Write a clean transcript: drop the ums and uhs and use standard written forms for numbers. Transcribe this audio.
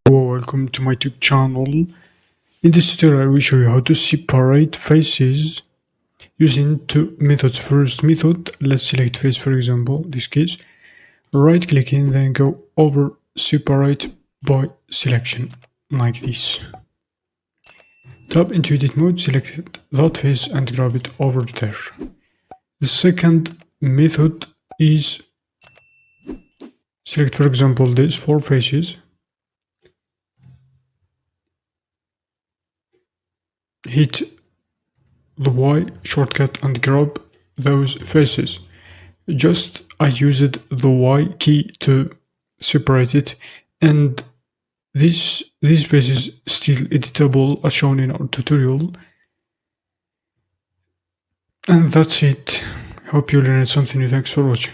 Hello, welcome to my YouTube channel. In this tutorial I will show you how to separate faces using two methods. First method, let's select face, for example, this case, right clicking, then go over separate by selection, like this. Tap into edit mode, select that face and grab it over there. The second method is select, for example, these four faces, hit the Y shortcut and grab those faces. Just I used the Y key to separate it, and these faces still editable as shown in our tutorial. And that's it. Hope you learned something new. Thanks for watching.